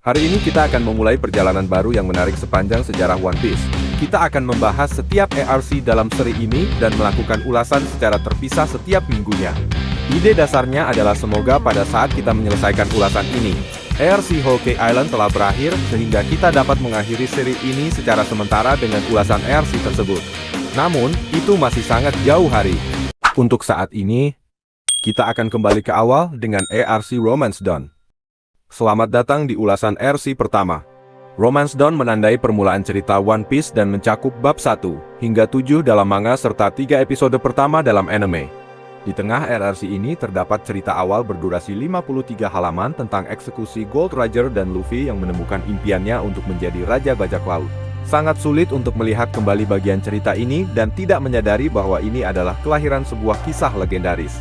Hari ini kita akan memulai perjalanan baru yang menarik sepanjang sejarah One Piece. Kita akan membahas setiap ARC dalam seri ini dan melakukan ulasan secara terpisah setiap minggunya. Ide dasarnya adalah semoga pada saat kita menyelesaikan ulasan ini, ARC Whole Cake Island telah berakhir sehingga kita dapat mengakhiri seri ini secara sementara dengan ulasan ARC tersebut. Namun, itu masih sangat jauh hari. Untuk saat ini, kita akan kembali ke awal dengan ARC Romance Dawn. Selamat datang di ulasan RC pertama. Romance Dawn menandai permulaan cerita One Piece dan mencakup bab 1 hingga 7 dalam manga serta 3 episode pertama dalam anime. Di tengah RRC ini terdapat cerita awal berdurasi 53 halaman tentang eksekusi Gold Roger dan Luffy yang menemukan impiannya untuk menjadi Raja Bajak Laut. Sangat sulit untuk melihat kembali bagian cerita ini dan tidak menyadari bahwa ini adalah kelahiran sebuah kisah legendaris.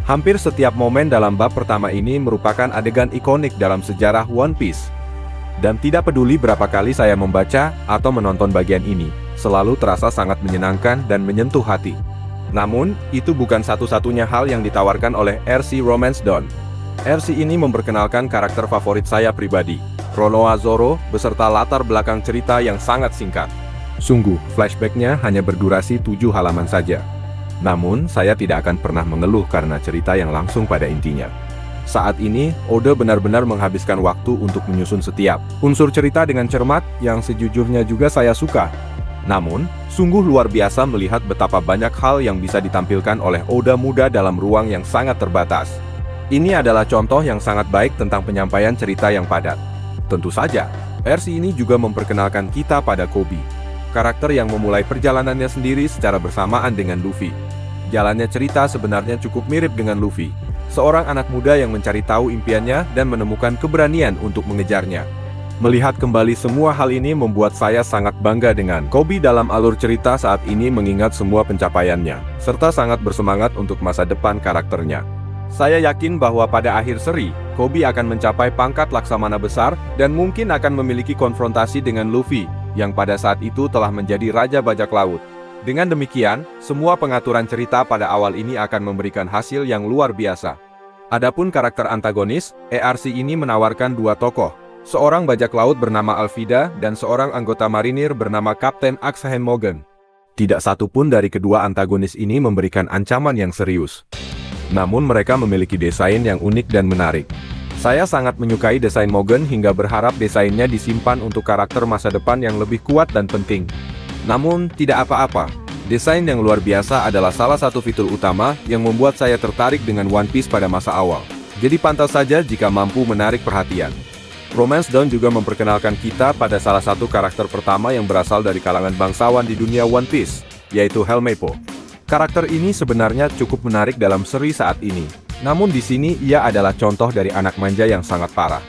Hampir setiap momen dalam bab pertama ini merupakan adegan ikonik dalam sejarah One Piece. Dan tidak peduli berapa kali saya membaca atau menonton bagian ini, selalu terasa sangat menyenangkan dan menyentuh hati. Namun, itu bukan satu-satunya hal yang ditawarkan oleh RC Romance Dawn. RC ini memperkenalkan karakter favorit saya pribadi, Roronoa Zoro, beserta latar belakang cerita yang sangat singkat. Sungguh, flashback-nya hanya berdurasi 7 halaman saja. Namun, saya tidak akan pernah mengeluh karena cerita yang langsung pada intinya. Saat ini, Oda benar-benar menghabiskan waktu untuk menyusun setiap unsur cerita dengan cermat, yang sejujurnya juga saya suka. Namun, sungguh luar biasa melihat betapa banyak hal yang bisa ditampilkan oleh Oda muda dalam ruang yang sangat terbatas. Ini adalah contoh yang sangat baik tentang penyampaian cerita yang padat. Tentu saja, RC ini juga memperkenalkan kita pada Koby, karakter yang memulai perjalanannya sendiri secara bersamaan dengan Luffy. Jalannya cerita sebenarnya cukup mirip dengan Luffy, seorang anak muda yang mencari tahu impiannya dan menemukan keberanian untuk mengejarnya. Melihat kembali semua hal ini membuat saya sangat bangga dengan Koby dalam alur cerita saat ini mengingat semua pencapaiannya, serta sangat bersemangat untuk masa depan karakternya. Saya yakin bahwa pada akhir seri, Koby akan mencapai pangkat Laksamana Besar dan mungkin akan memiliki konfrontasi dengan Luffy, yang pada saat itu telah menjadi Raja Bajak Laut. Dengan demikian, semua pengaturan cerita pada awal ini akan memberikan hasil yang luar biasa. Adapun karakter antagonis, ARC ini menawarkan dua tokoh, seorang bajak laut bernama Alvida dan seorang anggota marinir bernama Kapten Axe Morgan. Tidak satu pun dari kedua antagonis ini memberikan ancaman yang serius. Namun mereka memiliki desain yang unik dan menarik. Saya sangat menyukai desain Morgan hingga berharap desainnya disimpan untuk karakter masa depan yang lebih kuat dan penting. Namun, tidak apa-apa. Desain yang luar biasa adalah salah satu fitur utama yang membuat saya tertarik dengan One Piece pada masa awal. Jadi pantas saja jika mampu menarik perhatian. Romance Dawn juga memperkenalkan kita pada salah satu karakter pertama yang berasal dari kalangan bangsawan di dunia One Piece, yaitu Helmeppo. Karakter ini sebenarnya cukup menarik dalam seri saat ini. Namun di sini ia adalah contoh dari anak manja yang sangat parah.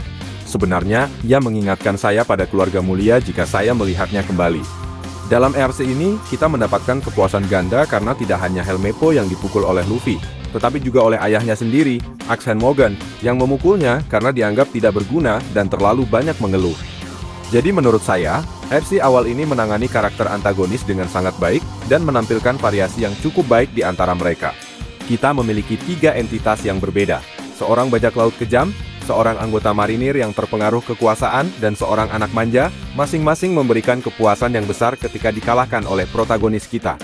Sebenarnya, ia mengingatkan saya pada keluarga mulia jika saya melihatnya kembali. Dalam RC ini, kita mendapatkan kepuasan ganda karena tidak hanya Helmeppo yang dipukul oleh Luffy, tetapi juga oleh ayahnya sendiri, Axe Morgan, yang memukulnya karena dianggap tidak berguna dan terlalu banyak mengeluh. Jadi menurut saya, RC awal ini menangani karakter antagonis dengan sangat baik dan menampilkan variasi yang cukup baik di antara mereka. Kita memiliki 3 entitas yang berbeda, seorang bajak laut kejam, seorang anggota marinir yang terpengaruh kekuasaan, dan seorang anak manja, masing-masing memberikan kepuasan yang besar ketika dikalahkan oleh protagonis kita.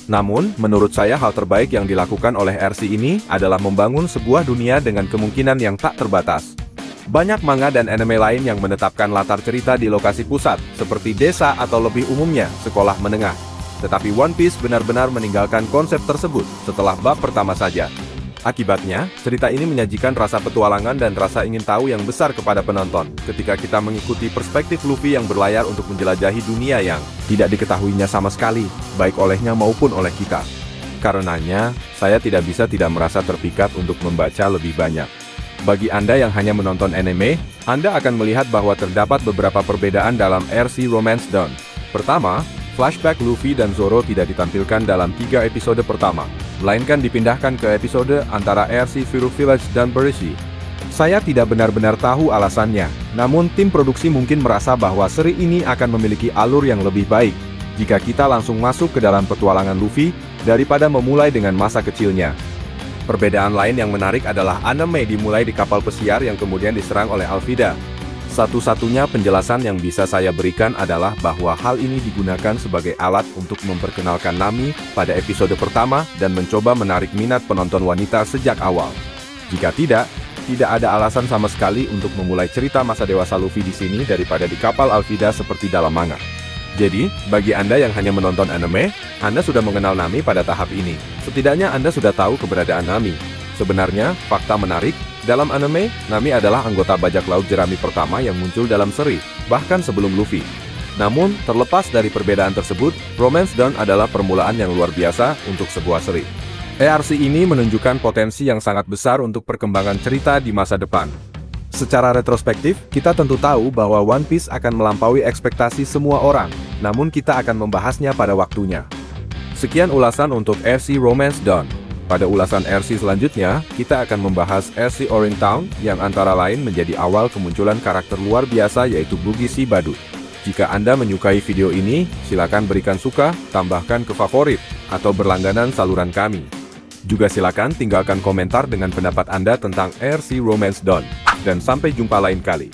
Namun, menurut saya hal terbaik yang dilakukan oleh RC ini adalah membangun sebuah dunia dengan kemungkinan yang tak terbatas. Banyak manga dan anime lain yang menetapkan latar cerita di lokasi pusat, seperti desa atau lebih umumnya, sekolah menengah. Tetapi One Piece benar-benar meninggalkan konsep tersebut setelah bab pertama saja. Akibatnya, cerita ini menyajikan rasa petualangan dan rasa ingin tahu yang besar kepada penonton, ketika kita mengikuti perspektif Luffy yang berlayar untuk menjelajahi dunia yang tidak diketahuinya sama sekali, baik olehnya maupun oleh kita. Karenanya, saya tidak bisa tidak merasa terpikat untuk membaca lebih banyak. Bagi Anda yang hanya menonton anime, Anda akan melihat bahwa terdapat beberapa perbedaan dalam RC Romance Dawn. Pertama, flashback Luffy dan Zoro tidak ditampilkan dalam 3 episode pertama, melainkan dipindahkan ke episode antara RC Viru Village dan Berisi. Saya tidak benar-benar tahu alasannya, namun tim produksi mungkin merasa bahwa seri ini akan memiliki alur yang lebih baik jika kita langsung masuk ke dalam petualangan Luffy daripada memulai dengan masa kecilnya. Perbedaan lain yang menarik adalah anime dimulai di kapal pesiar yang kemudian diserang oleh Alvida. Satu-satunya penjelasan yang bisa saya berikan adalah bahwa hal ini digunakan sebagai alat untuk memperkenalkan Nami pada episode pertama dan mencoba menarik minat penonton wanita sejak awal. Jika tidak ada alasan sama sekali untuk memulai cerita masa dewasa Luffy di sini daripada di kapal Alvida seperti dalam manga. Jadi, bagi Anda yang hanya menonton anime, Anda sudah mengenal Nami pada tahap ini. Setidaknya Anda sudah tahu keberadaan Nami. Sebenarnya, fakta menarik, dalam anime, Nami adalah anggota bajak laut jerami pertama yang muncul dalam seri, bahkan sebelum Luffy. Namun, terlepas dari perbedaan tersebut, Romance Dawn adalah permulaan yang luar biasa untuk sebuah seri. ARC ini menunjukkan potensi yang sangat besar untuk perkembangan cerita di masa depan. Secara retrospektif, kita tentu tahu bahwa One Piece akan melampaui ekspektasi semua orang, namun kita akan membahasnya pada waktunya. Sekian ulasan untuk RC Romance Dawn. Pada ulasan RC selanjutnya, kita akan membahas RC Orange Town yang antara lain menjadi awal kemunculan karakter luar biasa yaitu Buggy si Badut. Jika Anda menyukai video ini, silakan berikan suka, tambahkan ke favorit, atau berlangganan saluran kami. Juga silakan tinggalkan komentar dengan pendapat Anda tentang RC Romance Dawn. Dan sampai jumpa lain kali.